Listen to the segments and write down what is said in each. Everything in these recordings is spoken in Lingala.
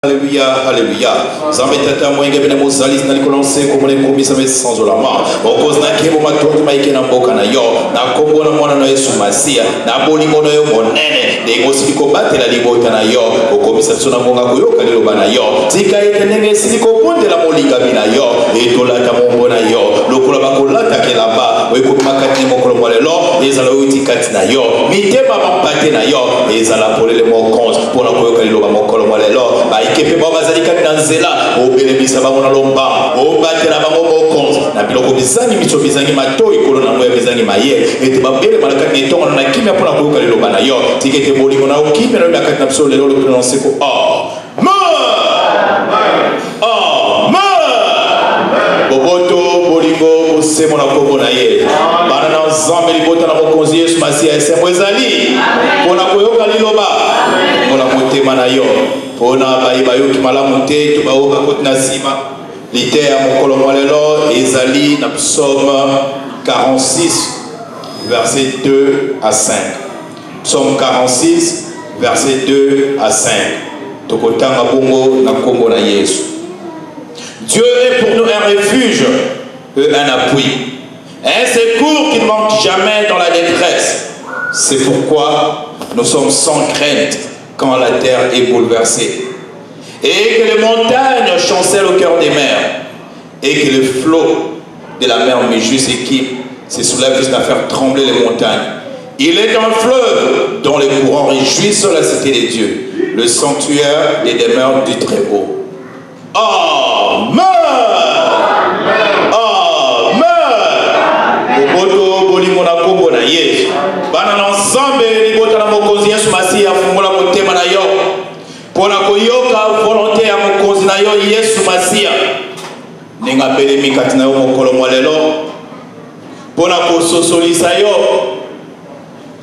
Alléluia, alléluia. Zambe tata mwenge bene mozalis na likolonse komole komisa me sans olama. Okoz na kebo matoki maike na mboka na yo. Na kombo na mwana na Yesu Masia. Na bolingo na yo monene. De ngosiki ko batela libota na yo. Okomisa tsona ngonga koyoka liloba na yo. Tika ite nenge siliko ponde la molinga bina yo. Etola ta mombo na yo. Lokola bakolata kelamba. Weko makati mokolo mwalelo. Ezala uti kati na yo. Mitema mampate na yo. Ezala polele mokonz. Pona koyoka liloba mokolo mwalelo. Ikepe baba zalika nanzela obelemisa bango na lomba obatela bango mokonzi na biloko bizangi micho bizangi matoi kolo na ngoya bizangi maye ete babele malaka ni tonga na kimia pona koyoka liloba na yo tikete bolingo na okimia na bakati na biso lelo le prononcer ko boboto bolingo osemo na kombo na ye bana na nzambe libota na mokonzi Yesu Masia esemo ezali pona koyoka liloba pona motema na yo pona bayoki malamu te tubaoka kotina sima lite ya mokolo mwalelo ezali na psaume 46 verset 2 à 5 psaume 46 verset 2 à 5 tokotanga bongo na kombo na Yesu. Dieu est pour nous un refuge et un appui, un secours qui ne manque jamais dans la détresse. C'est pourquoi nous sommes sans crainte quand la terre est bouleversée, et que les montagnes chancellent au cœur des mers, et que les flots de la mer Méjus se soulèvent jusqu'à faire trembler les montagnes. Il est un fleuve dont les courants réjouissent la cité de Dieu, le sanctuaire des demeures du Très-Haut. Amen. Amen. Boboto bolingo na kombo na Yesu. Bana na nzambe libota na mokonzi Yesu Masia fungola motema na yo. Pona koyoka volonté ya mokonzi na yo Yesu Masia. Ninga belemi kati na yo mokolo mwalelo. Pona kososolisa yo.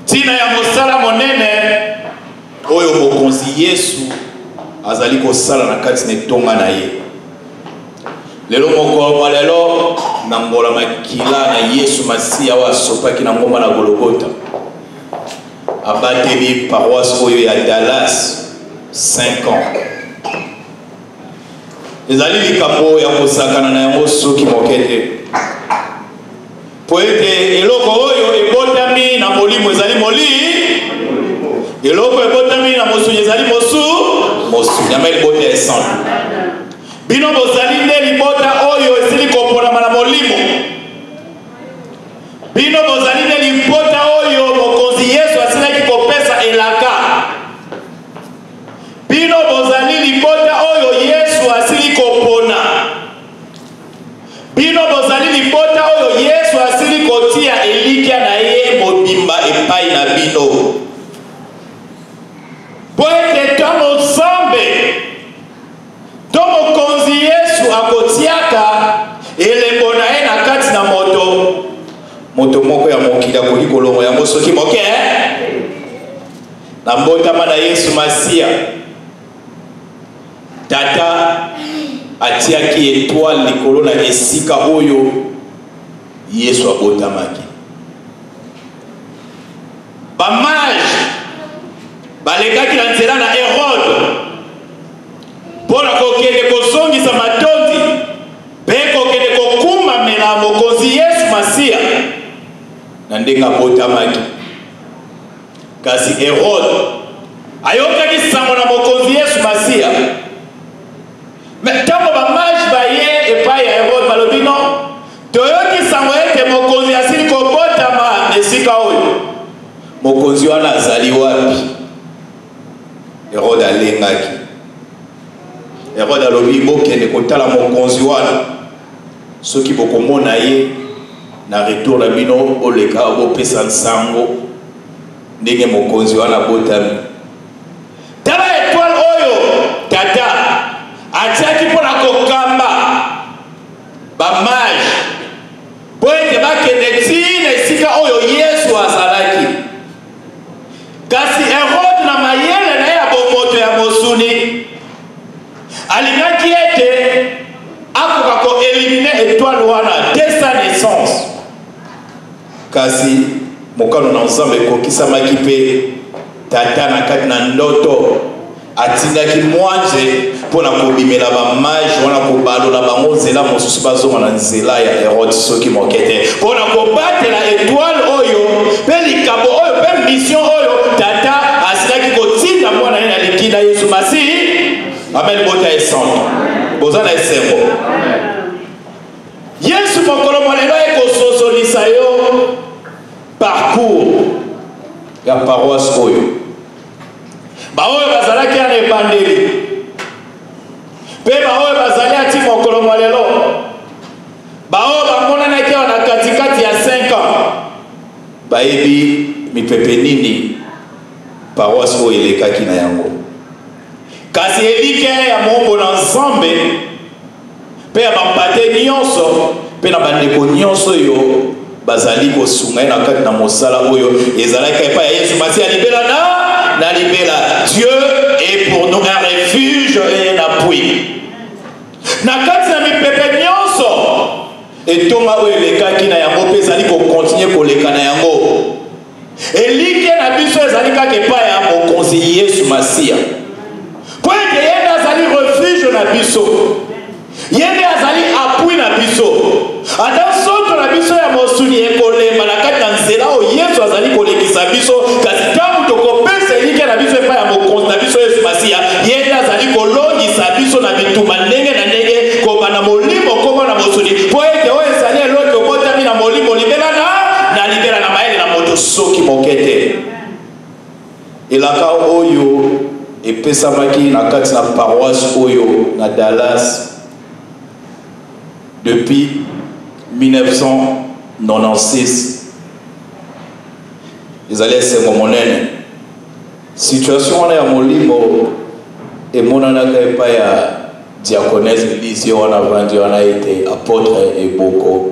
Tina ya mosala monene oyo mokonzi Yesu azali kosala na kati ne tonga na ye. Lelo mokolo mwalelo na ngola makila na Yesu Masia wa sopaki na ngoma na Golgotha. Abateli paroisse oyo ya Dallas 5 ans. Ezali likambo ya kosakana na yango soki mokete. Poete eloko oyo ebotami na molimo ezali eloko ebotami na mosu ezali mosu nyama libota esante. Bino bozali nde libota oyo esili kopona na molimo. Bino bozali nde libota oyo mokonzi Yesu asilaki kopesa elaka. Bino bozali libota oyo Yesu asili kopona. Bino bozali libota oyo Yesu asili kotia elikia na ye mobimba epai na bino. Poete tomo zambe tomo konzi Yesu akotiaka elembo na ye na kati na moto moko ya mokila koli kolongo ya mosoki moke na mbotama na Yesu Masia tata atiaki étoile likolo na esika oyo Yesu abotamaki. Bamage balekaki na nzela na Herode pona kokende kozongisa matondi pe kokende kokumamela mokonzi Yesu Masia na ndenge abotamaki. Kasi Herode ayokaki sango na mokonzi Yesu Masia. Mais tango bamage baye epai ya Herode balobi no toyoki sango ete mokonzi asili kobotama esika oyo. Mokonzi wana azali wapi? Herode alengaki. Herode alobi bokende kotala mokonzi wana soki bokomona ye na retour na bino oleka bopesa nsango ndenge mokonzi wana botami. Tala étoile oyo tata atiaki mpona kokamba bamage po ete bakende tina esika oyo Yesu azalaki. Kasi Herode na mayele na ye ya bomoto ya mosuni alingaki ete akoka koelimine étoile wana dès sa naissance. Kasi mokano na nzambe ekokisamaki mpe tata na kati na ndoto atindaki mwanje mpona kobimela bamage wana kobalola bango nzela mosusu bazonga na nzela ya Herode soki moke te mpona kobatela étoile oyo mpe likambo oyo mpe mission oyo tata asilaki kotinda mwana ye na likila Yesu Masihi. Amen. Bota esango boza na esengo Yesu mokolo molelo ekosozolisa yo parcours ya paroisse oyo baoyo bazalaki ana ebandeli mpe baoyo bazali ati mokolo molelo baoyo bamonanaki awa na katikati ya 5 ans bayebi mipepe nini paroisse oyo elekaki na yango kasi elike ya mombo na Nzambe mpe ya bambate nyonso mpe na bandeko nyonso oyo bazali kosunga ye na kati na mosala oyo ezalaki epai ya Yesu Masihi alibela na libela. Dieu est pour nous un refuge et un appui. Na kati na mipepe nyonso etonga oyo elekaki na yango mpe ezali kokontinue koleka na yango elike na biso ezali kaka epai ya mokonzi Yesu Masihi po ete ye nde azali refuge na biso ye nde azali appui na biso ata soto na biso ya mosuni ekolemba na kati na nzela oyo Yesu azali kolekisa biso kasi ntango tokopesa elike na biso epai ya mokonzi na biso Yesu Masihi ye nde azali kolongisa biso na bituma ndenge na ndenge kobanda molimo kombo na mosuni po ete oyo ezali eloko obotami na molimo libela na libela na mayele na moto soki moke te. Elaka oyo epesamaki na kati na paroisse oyo na Dallas depuis 1996 ezali esengo monene situation wana ya molimo emonanaka epai ya diaconesse Elise wana vandi wana ete apôtre Eboko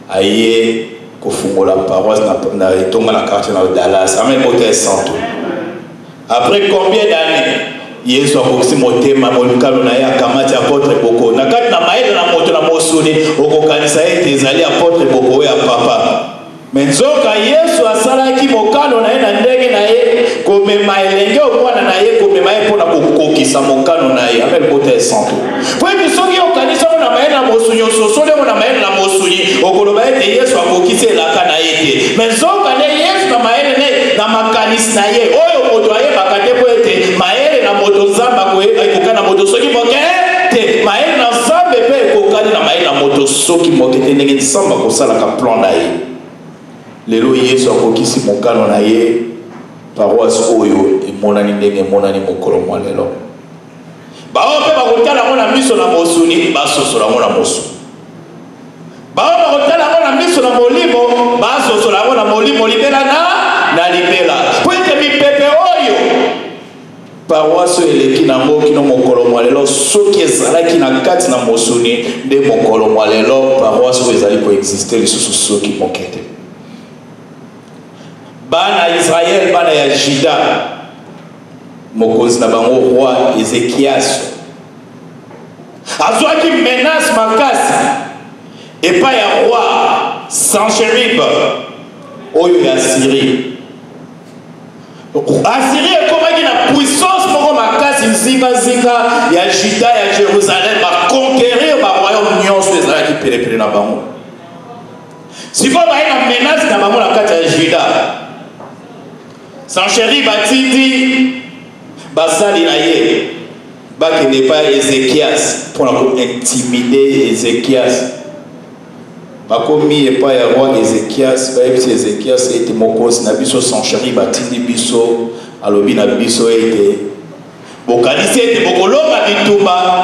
aye kofungola paroisse na etonga na quartier na Dallas. Amen. Côté santo après combien d'années Yesu akokisi motema molikalo na ye akamati apôtre Eboko na kati na maele na moto na mosuni okokanisa ete ezali apôtre Eboko ya papa menzoka Yesu asalaki mokano na ye na ndenge na ye komema elenge omwana na ye komema ye mpona kokokisa mokano na ye. Amen. Côté santo po ete soki okanisa mo na maele na mosuni ososole mo na maele na mosuni okoloba ete Yesu akokisi elaka na ye te menzoka nde Yesu na maele ne na makanisi na ye oyo moto ayebaka te po ete maele na moto Nzambe ekokani na moto soki moke te maele na Nzambe mpe ekokani na maele na moto soki moke te ndenge Nzambe akosalaka plan na ye. Lelo Yesu akokisi mokano na ye paroisse oyo emonani ndenge emonani mokolo mwa lelo bao mpe bakotala ngo na miso na mosuni basosola ngo na mosu bao bakotala ngo na miso na molimo basosola ngo na molimo libela na libela po ete mipepe oyo paroisse eleki nango kino mokolo mwa lelo soki ezalaki na kati na mosuni nde mokolo mwa lelo paroisse oyo ezali koexiste lisusu soki moke te. Bana Israël bana ya Juda mokonzi na bango roi Ezekias azwaki menace makasi epai ya roi Sancherib oyo ya Syrie. Assyrie ekomaki na puissance moko makasi nzinga ya Juda ya Jérusalem baconquérir baroyaume nyonso ezalaki pelepele na bango sikoyo baye na menace na bango na kati ya Juda. Sancherib batindi basali na ye bakende epai ya Ezekias mpona kointimide Ezekias bakomi epai ya roi Ezekias bayebisi Ezekias ete mokonzi na biso Sancherib batindi biso alobi na biso ete bokanisi ete bokolonga bitumba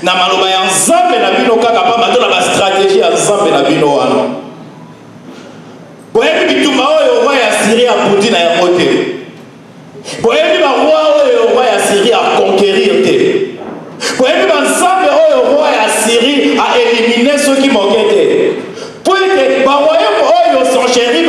na maloba ya Nzambe na bino kaka pamba to na bastratégie ya Nzambe na bino wana boyebi bitumba oyo roi ya Syrie aputi na yango te boyebi baroi oyo roi ya Syrie aconquérir te boyebi banzambe oyo roi ya Syrie aélimine soki moke te po ete baroyaume oyo Sancherib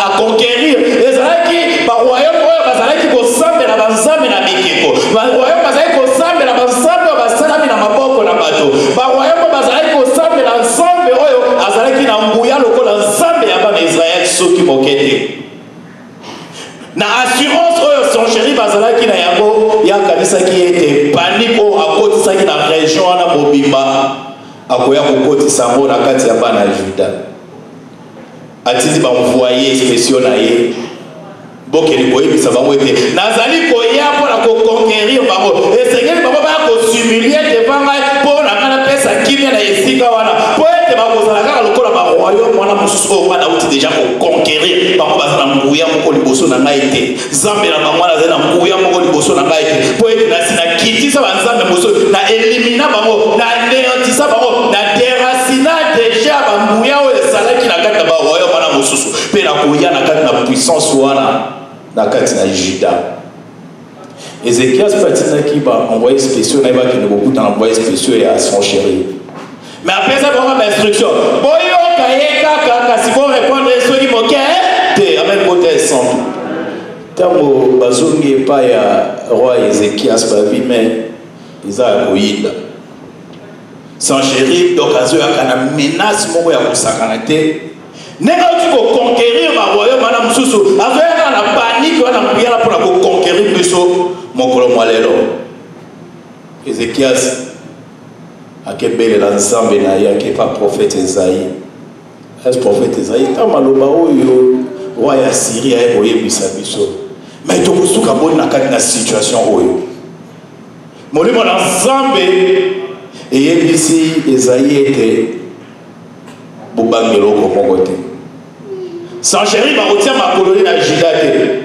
aconquérir ezalaki baroyaume oyo bazalaki kosambela banzambe na bikeko baroyaume bazalaki kosambela banzambe oyo basalami na maboko na bato baroyaume bazalaki kosambela nzambe oyo azalaki moko akotisaki na région wana mobimba akoya kokotisa yango na kati ya bana Juda atindi bamvoye spéciaux na ye bokeli koyebisa bango ete nazali koya mpona koconquérir bango esengeli bango baya kosumilie devant ngai mpo na ngai napesa kimia na esika wana mpo ete bakozala kaka lokola baroyaume wana mosusu oyo wana auti deja koconquérir bango baza na nguya moko liboso na ngai te nzambe na bango wana azali na nguya moko liboso na ngai te mpo ete nakitisa banzambe mosusu na elimina bango na anéantisa bango na déracina deja banguya oyo ezalaki na kati na baroyaume wana mosusu mpe na koya na kati na puissance wana na kati na Juda. Ézéchias patinaki ba envoyé spéciaux na ba ki ne beaucoup dans envoyé spéciaux et à son chéri. Mais après ça bon instruction. Boyo kayeka kaka si vous répondre soki moke te amen côté centre. Tango bazongi pa ya roi Ézéchias ba vi mais Isa koyinda. Son chéri d'occasion akana menace moko ya kosakana te. Nega tu ko conquérir ma royaume mana mususu azoya na panique wana mbiyala pour ko conquérir biso mokolo mwalelo Ézéchias akebele la nzambe na yake pas prophète Esaïe est prophète Esaïe ta maloba oyo roi ya Syrie ay boyebisa biso mais to kusuka bon na kati na situation oyo molimo na nzambe eyebisi Esaïe ete bobangelo ko mokote sans chéri ba otia ma colonie na Juda te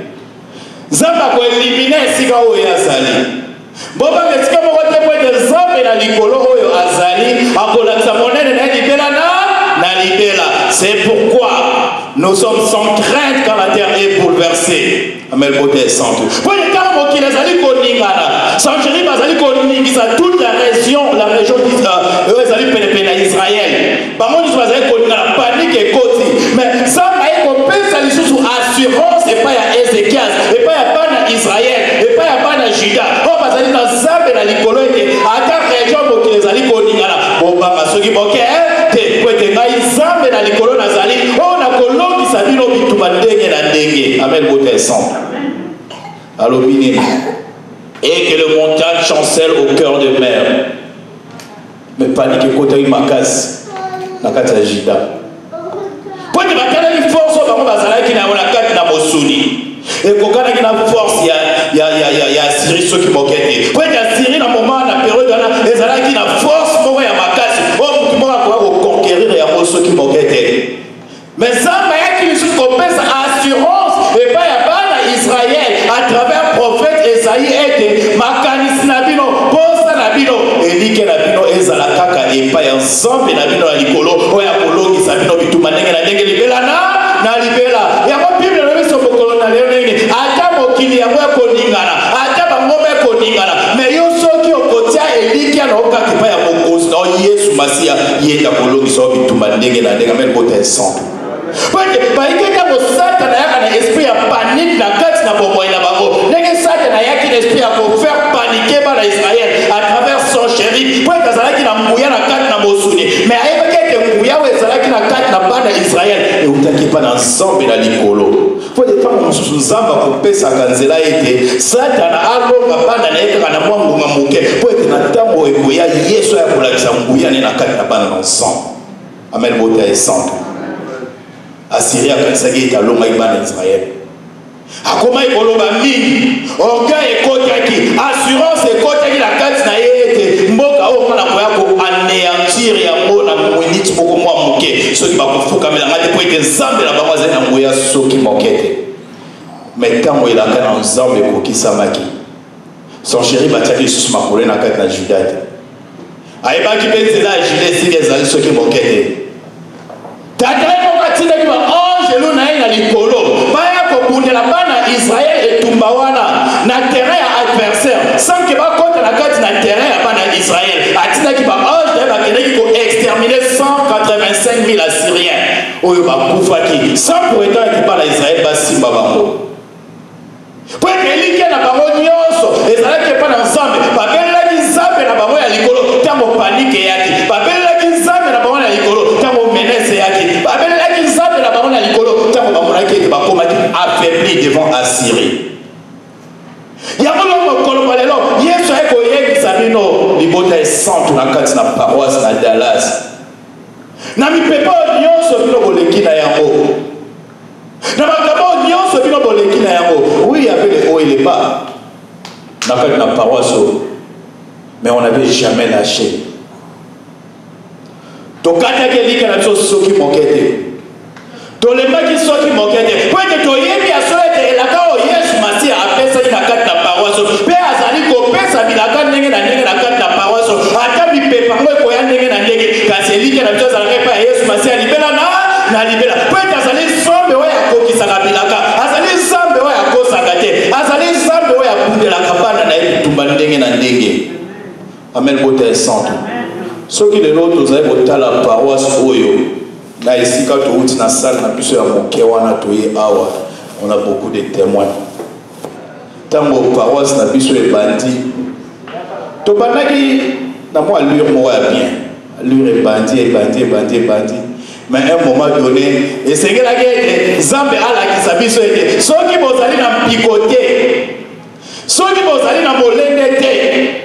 zamba ko éliminer sika oyo azali boba mesika mokote po de zambe na likolo oyo azali akolakisa monene na libela na libela. C'est pourquoi nous sommes sans crainte quand la terre est bouleversée. Amen côté centre pour les temps qui les ali koningana sans chéri bazali koningisa toute la région ezali pene Israël bango nyonso bazali koningana panique ekoti mais ça maye kopesa lisusu assurance epai ya Ézéchias epai ya bana Israël epai ya bana Juda oyo bazali na nzambe na likolo ete ata région mokili ezali koningana bobanga soki moke te po ete ngai nzambe na likolo nazali oyo nakolongisa bino bitumba ndenge na ndenge. Amen bote centre alobini et que le montagne chancelle au cœur de mer mais panique côté makasi na kati ya Juda po ete batalaki force oyo bango bazalaki na kati na mosuni ekokanaki na force ya Syrie soki moke te po ete ya Syrie na moment na période wana ezalaki na force moko ya makasi oyo motu moko akoka koconquérir yango soki moke te mais nzambe ayaki lisusu kopesa assurance epai ya bana Israël à travers prophète Esaïe ete makanisi na bino posa na bino elike na bino ezala kaka epai ya nzambe na bino na likolo oyo akolongisa bino bitumba ndenge na ndenge libela na libela yango bible na biso mokolo na lelo nini ata mokili yango ekoningana ata bangomba ekoningana mais yo soki okotia elike na okaka epai ya mokonzi na Yesu Masiya yenda kolongisa bitumba ndenge na ndenge amen bote ensemble. Parce que baikeka Satan ayaka na esprit ya panique na kati na bomoi na bango ndenge Satan ayaki na esprit ya faire paniquer bana Israël à travers son chéri po ezalaki na nguya na kati na mosuni mais ayebaki ete nguya oyo ezalaki na kati na bana Israël eutaki mpa na nzambe na likolo po ete ntango mosusu nzambe akopesaka nzela ete Satan alonga bana na ye kaka na mwa ngunga moke po ete na ntango ekoya Yesu aya kolakisa nguya ne na kati na bana na nzambe. Amen bote ya esantu Assyrie akanisaki ete alongaki bana Israël akomaki koloba mingi orgueil ekotaki assurance ekotaki na kati na ye ete mboka oyo nga na koya koanéantir yango na miniti moko mwa moke soki bakofukamelanga te po ete nzambe na bango azali na nguya soki moke te mais ntango elaka na nzambe ekokisamaki son chéri batiaki lisusu makolo na kati na Juda te ayebaki mpe nzela ya Juda esili ezali soki moke te tatali moko atindaki baangelo na ye na likolo baya kobundela bana Israël etumba wana na terrain ya adversaire sans ke bakota na kati na terrain ya bana Israël atindaki baange na ye bakendaki koexterminer 185 000 Assyriens oyo bakufaki sans pour autant ete bana Israël basimba bango po ete elike na bango nyonso ezalaki epa na nzambe babelelaki nzambe na bango ya likolo ntango panike eyaki babelelaki nzambe na bango ya likolo ntango menace eyaki babelelaki nzambe na bango ya likolo ntango bamonaki ete bakomaki affaibli devant Assyrie yango longo mokolo lelo Yesu aye koyebisa bino libota est centre na kati na paroisse na Dallas. Na mi pepa nyonso bino boleki na yango. Na makabo nyonso bino boleki na yango. Oui, il y avait les hauts et les bas. Na kati na paroisse, mais on n'avait jamais lâché. Tokata kelika na biso soki mokete. Tolemaki soki mokete. Po ete toyebi aso ete elaka o Yesu Masiya apesa ina kati na paroisse. Pe azali kopesa bilaka ndenge na kati na paroisse. Ata bipepa ngo ekoya ndenge na ndenge. Kasi elika na biso azalaka pa Yesu Masiya libela na libela. Po ete azali sombe oyo akokisaka bilaka. Azali sombe oyo akosaka te. Azali sombe oyo akundelaka bana na ye bitumba ndenge na ndenge. Amen, beauté sainte. Ceux qui les autres vous avez voté la paroisse Oyo, là ici quand tu es dans la salle, on a beaucoup de témoins. Tant que paroisse n'a plus sur les bandits, tu as dit, moi allure moi bien, allure est bandit. Mais à un moment donné, et c'est que la guerre, Zambé a la qui s'habille sur les ceux qui vont aller dans picoter, ceux qui vont aller dans molendete.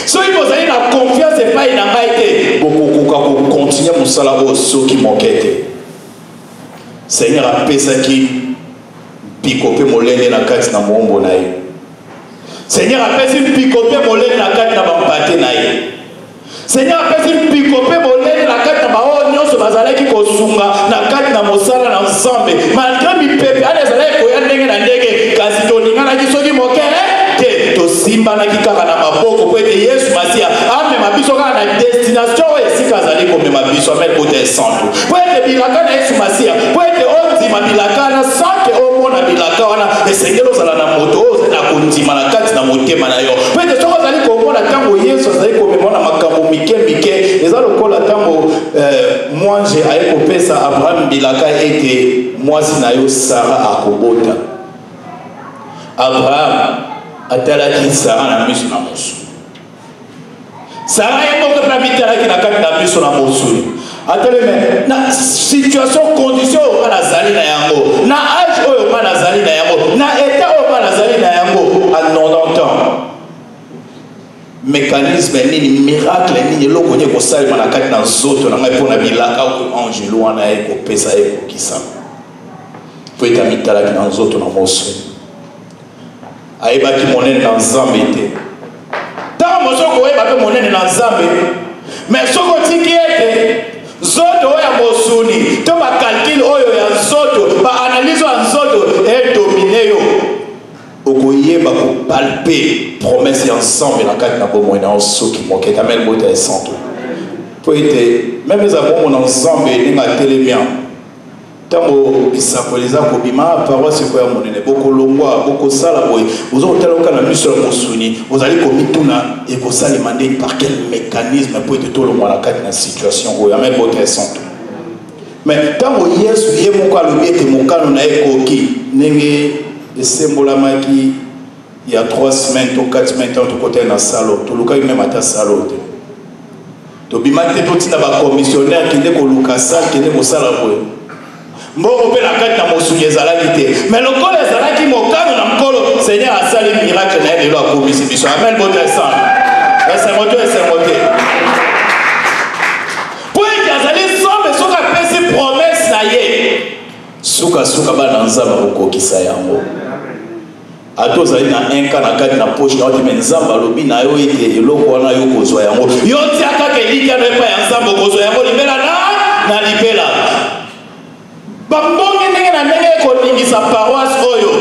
Ceux qui vous avez la confiance et pas une ambaïté, beaucoup continuer mon salaire au ceux qui m'enquêtent. Seigneur a payé qui picope mon lait na carte na mon bonaï. Seigneur a payé picope mon lait na carte na mon pâté naï. Seigneur a payé picope mon lait na carte na ma oignon sur bazala qui kosunga na carte na mon salaire na ensemble. Malgré mi pepe, allez allez koya ndenge na ndenge kasi toninga na kiso qui m'enquête. Simba na kikaka na maboko po ete Yesu Masiya amema biso kaka na destination oyo esika azali komema biso amel bote santu po ete bilaka na Yesu Masiya po ete ondima bilaka na sanke omona bilaka wana esengeli ozala na moto oyo ozali na kondima na kati na motema na yo po ete soki ozali komona ntango Yesu azali komema na makambo mike eza lokola ntango mwanje aye kopesa Abraham bilaka ete mwasi na yo Sara akobota. Abraham atalaki Sara na miso na mosu. Sara yemoko na bitalaki na kati na miso na mosu. Atale na situation condition oyo nazali na yango, na âge oyo nazali na yango, na état oyo nazali na yango à 90 ans. Mécanisme nini miracle nini eloko nye kosalema na kati na nzoto na ngai mpona bilaka oyo angelo wana ye kopesa ye kokisa. Po ete amitalaki na nzoto na mosu. Aïbaki monene dans Zambé. Tant que je suis monene dans Zambé, mais ce que tu es, Zoto oya mosuni, to ba calcul oyo ya Zoto, ba analyse en Zoto et dominer yo. Okoye ba ko palper promesse ensemble la carte na bomo na oso qui moke tamel bote et santo. Pour être même les abons ensemble ni ma télémien. Tango isapoliza kobima paroisse ko ya monene boko longwa boko sala boy ozo taloka na miso ya mosuni ozali komituna et ko sala demander par quel mécanisme pour être tout le monde na na situation ko ya même bote santo. Mais tango Yesu ye moko alobi ete mokano na ekoki ndenge esembolamaki il y a 3 semaines ou 4 semaines to côté na salo to luka même ata salo te to bimate to tina ba commissionnaire qui ne ko luka sala qui ne ko sala boy mboko pe na kati na mosuni ezalaki te mais lokola ezalaki mokano na mkolo Seigneur asali miracle na ye lelo akomisi biso amen bote sana esengote po ete azali sombe soki apesi promesse na ye sukasuka bana nzambe akokokisa yango ata ozali na inka na kati na poche na yo te me nzambe alobi na yo ete eloko wana yo kozwa yango yo tia kaka elikano epai ya nzambe okozwa yango libela na libela bambongi ndenge na ndenge ekoningisa paroisse oyo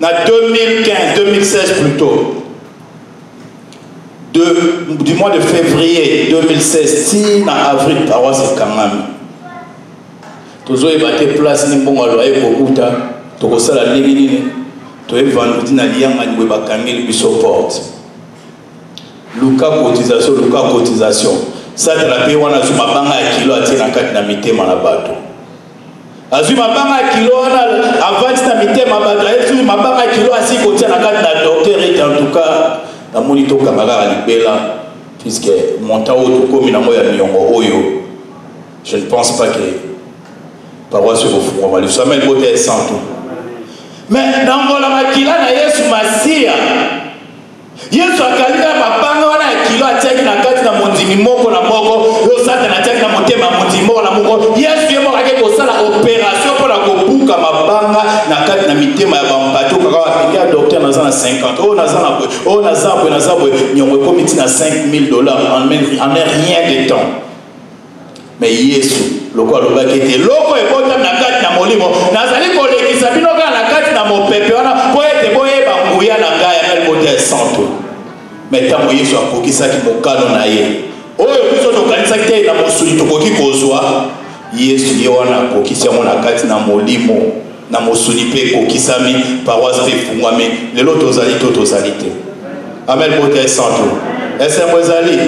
na 2015-2016 plutôt du mois de février 2016 si na avril paroisse ekangami tozoyeba te place ni mbongo aloye kokuta tokosala ndenge nini toye vendredi na liyangani boye bakangeli biso porte luka cotisation satala pe wana azwi mabanga ya kilo atie na kati na mitema na bato azwi mabanga ya kilo wana avandi na mitema bato azwi mabanga ya kilo asi kotia na kati na docteur ete en tout cas namoni tokanga kaka libela puisque montant oyo tokomi nango ya miongo oyo je ne pense pas que paroisse ekofungwama liso amel bote esantu mais nangola makila na Yesu Masiya Yesu akalika mabanga wana ya mokili moko na moko yo Satan atiaki na motema mokili moko na moko Yesu ye moko ake kosala opération pour la kobuka mabanga na kati na mitema ya bampato kaka apeka docteur naza na 50 oh naza na oh naza boy nyongo komiti na $5,000 en rien de temps. Mais Yesu loko alobaki te loko ekota na kati na molimo nazali kolekisa bino kaka na kati na mopepe wana po ete boyeba nguya na ngai ya mel bote santo. Mais ntango Yesu akokisaki mokano na ye oyo biso tokanisaki te na mosuni tokoki kozwa Yesu ye wana akokisi yango na kati na molimo na mosuni mpe ekokisami paroisse mpe efungwami lelo tozali to tozali te. Amen bote santo. Esembo ezali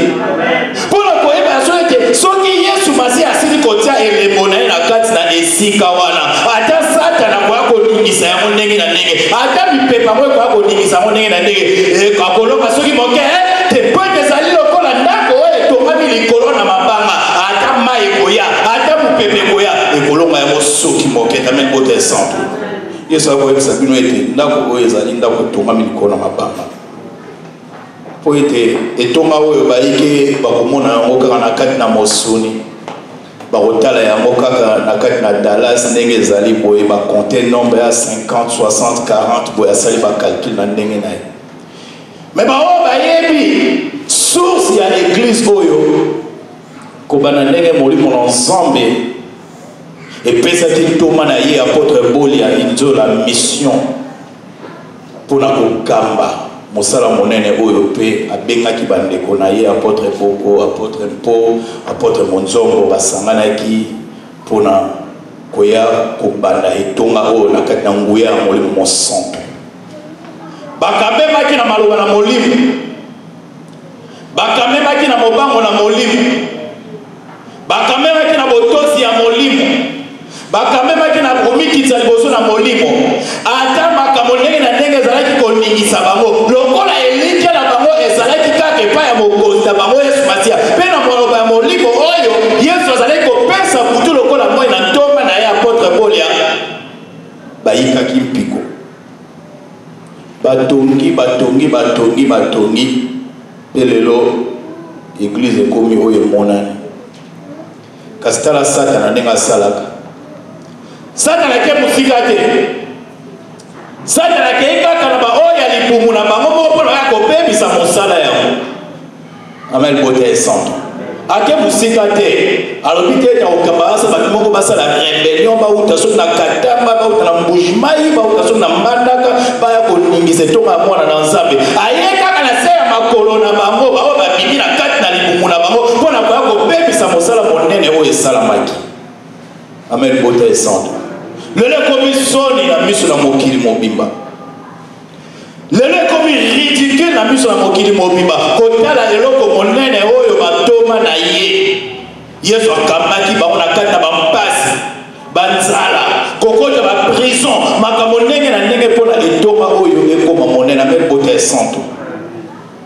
mpona koyeba so ete soki Yesu masi asili kotia elembo na ye na kati na esika wana ata Satana akoya koningisa yango ndenge na ndenge ata mipepa moko ekoya koningisa yango ndenge na ndenge akoloba soki moke te po ete ezali lokola ndako oyo etongami likolo na mabanga ata mai ekoya ata mopepe ekoya ekolonga yango soki moke amen bote santo. Yesu akoyebisa bino ete ndako oyo ezali ndako etongami likolo na mabanga po ete etonga oyo baike bakomona yango kaka na kati na mosuni bakotala yango kaka na kati na Dallas ndenge ezali boye bakonte nombre ya 50 60 40 boye asali bakalcule na ndenge na ye. Mais baoyo bayebi source ya église oyo kobana ndenge molimo na Nzambe epesaki ntoma na ye apôtre Bolia inzola mission mpona kokamba mosala monene oyo pe abengaki bandeko na ye apôtre Boko apôtre Mpo apôtre Monzongo basanganaki mpona koya kobanda etonga oyo na kati na nguya ya molimo mosantu bakamemaki na maloba na molimo bakamemaki na mobango na molimo bakamemaki na botosi ya molimo bakamemaki na komikitisa liboso na molimo ata makambo ndenge na ndenge ezalaki koningisa bango lokola elikya na bango ezalaki kaka epai ya mokonzi na bango Yesu Masia mpe na maloba ya molimo oyo Yesu azalaki kopesa kutu lokola moi na ntomba na ye apôtre Bolia bayikaki mpiko batongi mpe lelo église ekomi oyo emonani kasi tala Satana ndenge asalaka Satana ke musika te Satana ke kaka na baoyo ya libumu na bango moko mpona ya kopebisa mosala yango amen bote santo ake musika te alobi te na okambasa bato moko basala rebellion bauta soki na katamba bauta na mbujimai bauta soki na mbandaka baya koningisa etonga ya mwana na Nzambe aye kaka na se ya makolo na bango baoyo babimi na kati na libumu na bango mpona koya kopebisa mosala monene oyo esalamaki amen bote santo. Lelo komi soni na miso na mokili mobimba lelo komi ridicule na miso na mokili mobimba kotala eloko monene oyo batoma na ye Yesu akambaki bango na kati na bampasi banzala kokota ba prison makambo ndenge na ndenge mpona etonga oyo ekoma monene mpe bote santo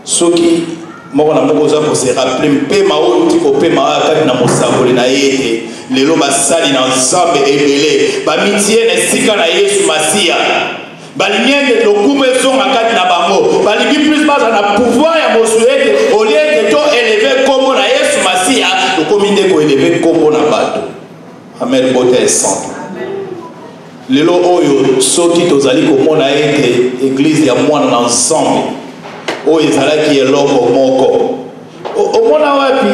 soki moko na moko oza kose rappele mpema oyo ti kopema kati na mosakoli na ye ete lelo basali na Nzambe ebele bamitie na esika na Yesu Masia balingi ete lokumu ezonga kati na bango balingi plus baza na pouvoir ya mosulu ete olie ete to eleve kombo na Yesu Masia lokomi nde koeleve kombo na bato amen bote santo. Lelo oyo soki tozali komona ete église ya mwana na Nzambe oyo ezalaki eloko moko omona wapi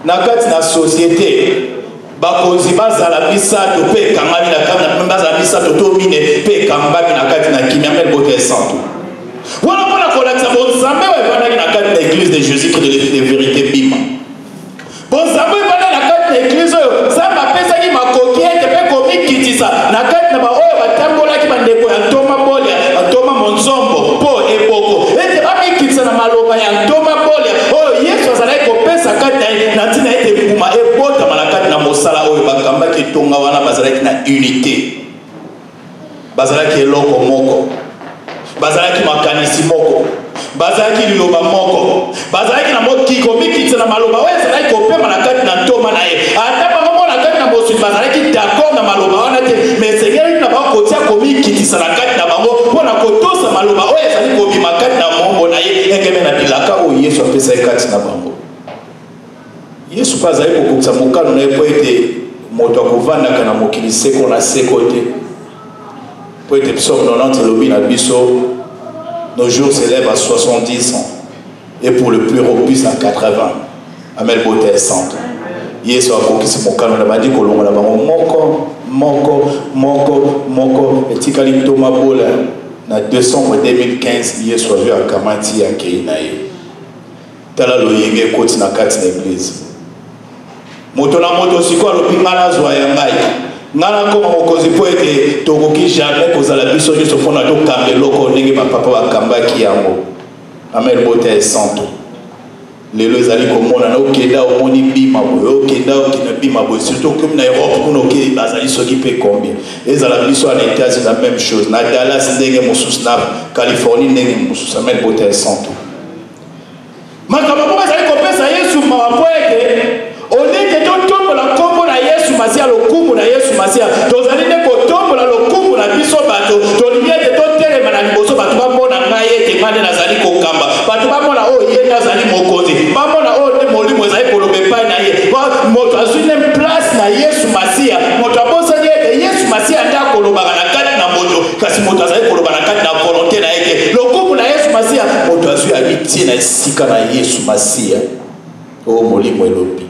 na kati na société bakonzi bazala misato pe kangami na kamna bazala misato to mine pe kambami na kati na kimia mel bote santo wana pona kolakisa bonzambe wa evandaki na kati na église de Jésus-Christ de vérité bima bonzambe evanda na kati na église oyo Nzambe apesaki makoki ete pe komikitisa na kati na baoyo batambolaki bandeko ya Ntoma Bolia Ntoma Monzombo po eboko ete bamikitisa na maloba ya Ntoma Bolia oyo Yesu azalaki kopesa kati na ntina ete mbuma ebotama na kati na mosala oyo bakambaki etonga wana bazalaki na unité bazalaki eloko moko bazalaki makanisi moko bazalaki liloba moko bazalaki na moki komikitisa na maloba oyo ezalaki kopema na kati na ntoma na ye ata bango na kati na mosuni bazalaki d'accord na maloba wana te mais sengeli na bakotia komikitisa na kati na bango mpona kotosa maloba oyo ezali kobima kati na mombo na ye engeme na bilaka oyo Yesu apesaki kati na bango Yesu pas aïe pour que ça mokano n'a pas été moto kovanda kana mokili seko na sekote. Pour être psaume 90 lobi na biso, nos jours s'élèvent à 70 ans et pour le plus robuste à 80. Amen beauté sainte. Yesu a kokisi mokano na bandi kolongo na bango moko etikali toma bola na décembre 2015 Yesu a vu à Kamati ya Keinaye. Tala loyenge koti na kati na église. Moto na moto siko alobi ngana zwa ya ngai. Ngana koma mokozi po ete tokoki jamais kozala biso nyonso mpona tokamba eloko ndenge bapapa bakambaki yango. Amen beauté sainte. Lelo ezali komona na okenda omoni bima boye okenda bima boye surtout comme na Europe kuna okei bazali soki pe combien ezala biso na États-Unis la même chose na Dallas ndenge mosusu na Californie ndenge mosusu. Amen beauté sainte. Makambo moko ezali kopesa Yesu mawapo ete oneke totombola kombo na Yesu Masia lokumu na Yesu Masia tozali nde kotombola lokumu na biso bato tolingi ete totelema na liboso bato bamona ngai ete ngane nazali kokamba bato bamona oyo ye nazali mokonzi bamona oyo nde molimo ezali koloba epai na ye moto azwi nde place na Yesu Masia moto abosani ete Yesu Masia nde akolobaka na kati na moto kasi moto azali koloba na kati na volonté na ye lokumu na Yesu Masia moto azwi abitie na esika na Yesu Masia oyo molimo elobi.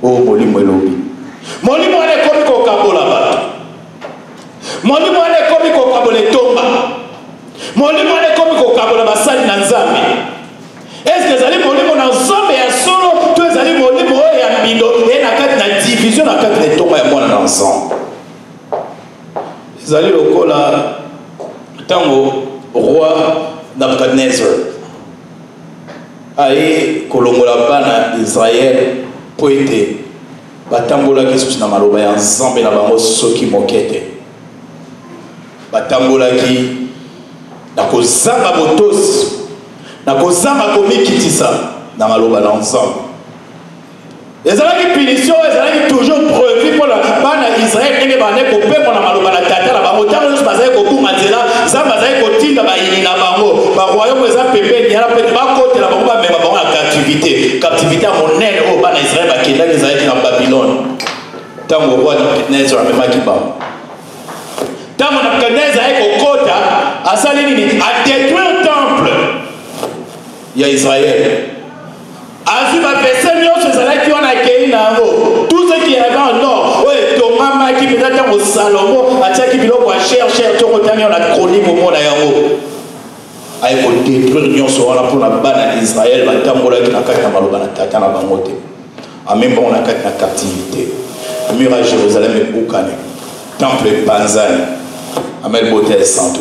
Oh, molimo elobi. Molimo ane komi kokabola bato. Molimo ane komi kokabola etomba. Molimo ane komi kokabola basali na Nzambe. Est-ce que ezali molimo na Nzambe ya solo to ezali molimo oyo ya mbindo e na kati na division na kati na etomba ya mwana na Nzambe. Ezali lokola tango roi Nabucodonosor aye kolongola bana Israël poete batambola ki na maloba ya Nzambe na bango soki mokete batambola ki na kozamba botosi na kozamba komikitisa na maloba na Nzambe ezalaki punition ezalaki toujours prévu pour la bana Israël ndenge bane kopembo na maloba na tata na bango tango nyonso bazali kobunga nzela Nzambe azali kotinda bayini na bango baroyaume eza pembeni yana mpe bakotela bango bamema bango na captivité ya monene oyo bana Israël bakendaki ezalaki na Babylone ntango roi Nabucodonosor amemaki bango ntango Nabucodonosor ayei kokota asali nini adétruire temple ya Israël azwi bapese nyonso ezalaki wana akei na yango tout ce qui avait en or oyo etongamaki mpenza ntango Salomo atiaki biloko ya cher ntongo otangi na chronique omona yango aye kodétruire nyonso wana mpona bana ya Israël batambolaki na kati na maloba na tata na bango te amemi bango na kati na captivité mur ya Jérusalem ebukani temple epanzani. Amen beauté sainte.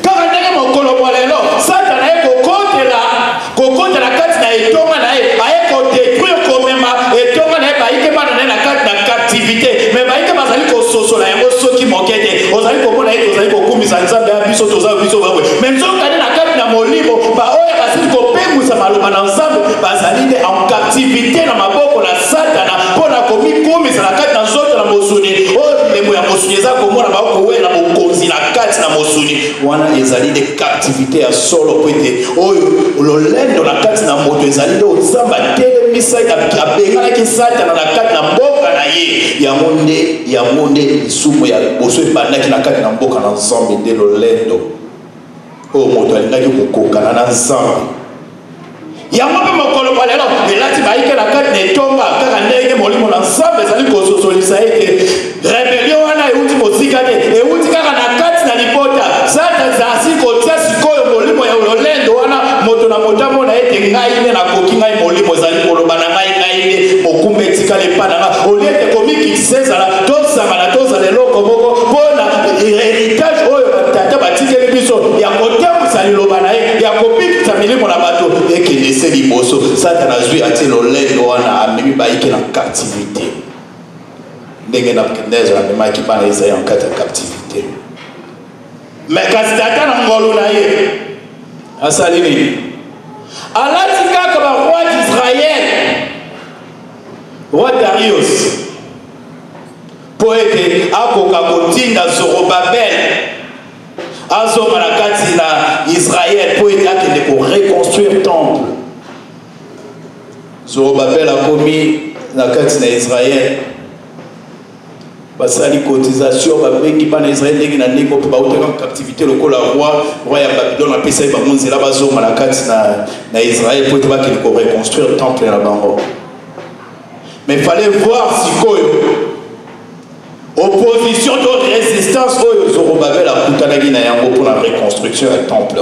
Kaka ndenge mokolo mwa lelo Satan aye kokotela kati na etonga na ye aye kodétruire komema etonga na ye bayike bana na ye na kati na captivité mais bayike bazali kososola yango soki moke te ozali komona ye tozali kokumisa Nzambe ya biso tozali biso babwe mais nzokani na kati na molimo baoyo basili kopengwisa maloba na Nzambe bazali nde en captivité na maboko na Satana mpona komikumisa na kati na nzoto na mosuni oyo bilemo ya mosuni eza komona bakowela mokonzi na kati na mosuni wana ezali nde captivité ya solo po ete oyo lolendo na kati na moto ezali nde Nzambe atelemisa abenganaki Satana na kati na mboka na ye yango nde lisumu ya boso ebandaki na kati na mboka na Nzambe nde lolendo oyo moto alingaki kokokana na Nzambe yango mpe mokolo mwa lelo elati bayike na kati na etonga kaka ndenge molimo na Nzambe ezali kososolisa ete rebelio wana euti mosika te euti kaka na kati na libota Satana asili kotia sikoyo molimo ya lolendo wana moto na moto amona ete ngai nde nakoki ngai molimo ezali koloba na ngai nde mokumba etikala epai na nga olie ete komikitisa ezala tosangana tozala eloko moko mpona héritage oyo batata batikeli biso ya kotambwisa liloba na ye ya kopikisa milimo na bato ekende se liboso Satana azwi atie lolendo wana amemi bayike na captivité ndenge Nabucodonosor amemaki bana Israël en kati ya captivité mais kasi tata na ngolu na ye asali nini alati kaka baroi d'Israël roi Darius po ete akoka kotinda Zorobabel azonga na kati na Israël po ete akende koreconstruire temple Zorobabel a commis la carte d'Israël. Parce que la cotisation, qui va en Israël, qui va en captivité, le roi à Babylone a payé la carte d'Israël pour qu'il reconstruire le temple là-bas. Mais il fallait voir si opposition de résistance, Zorobabel a coûté pour la reconstruction du temple. Le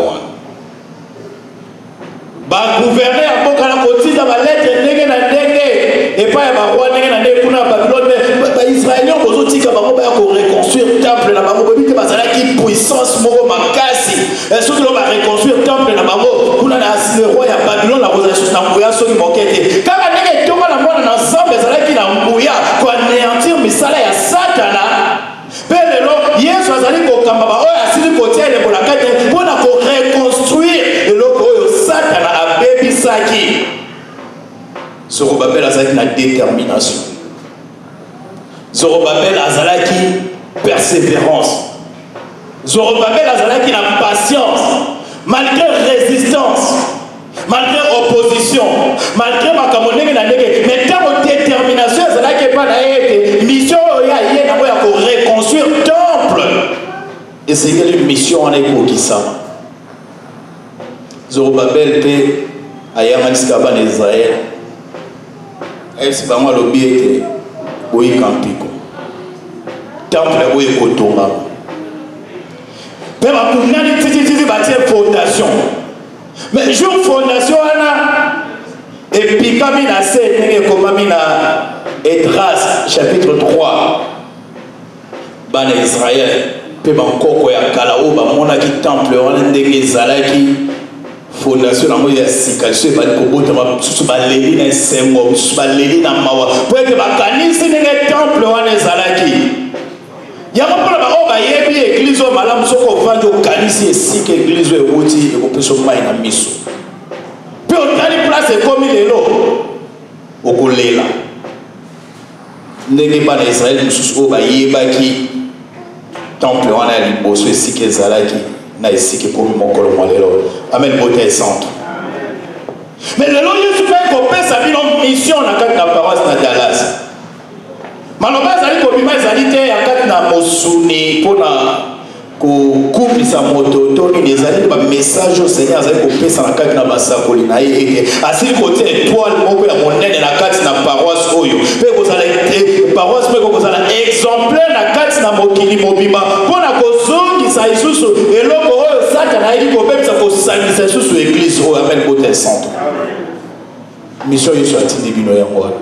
gouverneur a cotisé dans la lettre et pas un roi pour Babylone. Les Israéliens ont reconstruire le temple là-bas. Ils ont puissance, est-ce que l'on va reconstruire le temple là-bas? Le roi à Babylone, la rosation d'Ambouya, ceux qui moquaient. Quand on est tombé dans le monde ensemble, c'est là qu'il a Ambouya pour anéantir le salaire à Satana. Père, hier, je suis allé au Kambaba, à Sidi Côtier, pour reconstruire le Satana à Baby Saki. Zorobabel a la détermination. Zorobabel a la persévérance. Zorobabel a la patience. Malgré résistance, malgré opposition, malgré ma camonée, mais tant de détermination, c'est là qu'il pas la mission pour reconstruire le temple. Et c'est une mission en écho qui ça. Zorobabel était à Yamaniskaban Israël. Et c'est pas moi le biais que oui campiko. Temple oui kotonga. Père pour n'aller titi bâtir fondation. Mais jour fondation ana et puis comme il a c'est comme il a Esdras chapitre 3 ban Israël pe ban koko ya kala o ba mona ki temple wana ndenge zalaki fondation na moya sikalisé ba ko bota ba susu ba leli na sengo susu ba leli na mawa po que ba kanisi ndenge temple wana zalaki ya mapona ba o ba yebi église o malamu soko vandi o kanisi esike église o wuti e ko peso mai na miso pe o tali place comme lelo o ko lela ndenge ba na Israël susu o ba yebaki temple wana ya liboso esike zalaki na esike komi mokolo molelo amen beauté sainte. Mais le long Yesu fait qu'on peut sa mission na kati na paroisse na Dallas. Maloba zali ko bima zali te ya kati na mosuni pona ko kupisa moto to ni ezali ba message au Seigneur zali ko pesa na kati na basakoli na ye asili côté étoile moko ya monene na kati na paroisse oyo pe ko zala paroisse pe ko zala exemplaire na kati na mokili mobimba pona ko zongi sa isusu eloko oyo Satana ili ko pesa ko sangisa isusu église oyo amen beauté sainte. Mission Yesu atindi bino yango wana.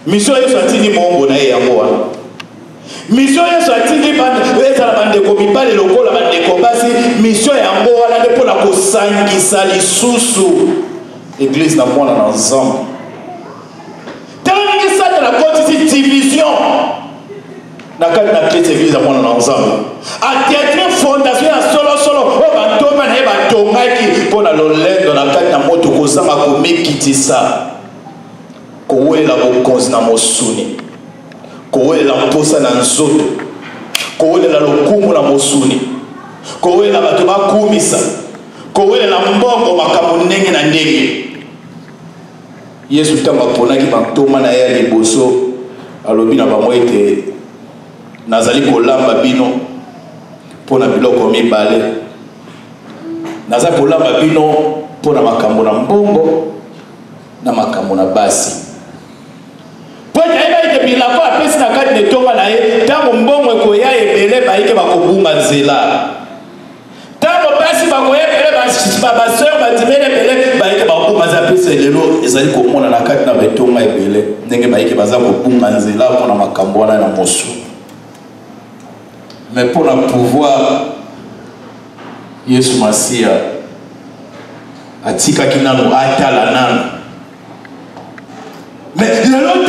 Mission Yesu atindi mongo na ye yango wana. Mission Yesu atindi ezala bandeko mibale lokola bandeko basi mission yango wana nde mpona kosangisa lisusu église na mwana na nzambe. Tala ndenge Satana akotisi division na kati na kriste église na mwana na nzambe ateatre fondation ya solosolo oyo batoma na ye batongaki mpona lolendo na kati na moto kozanga komekitisa kowelela bokonzi na mosuni kowelela mposa na nzoto kowelela lokumu na mosuni kowelela bato bakumisa kowelela mbongo makambo ndenge na ndenge. Yesu ntango aponaki bantoma na ye ya liboso alobi na bango ete nazali kolamba bino mpona biloko mibale. Nazali kolamba bino mpona makambo na mbongo na makambo na basi. Pwede eba ite bilako apesi na kati netonga na ye tango mbongo ekoya ebele baike bakobunga nzela. Tango basi bakoya ebele baseur bandimele ebele baike bakobunga nzela apesi lelo ezali komona na kati na betonga ebele ndenge baike baza kobunga nzela mpona makambo wana na mosu. Mais pour le pouvoir, Yesu Masia atika kinano atala nano. Mais le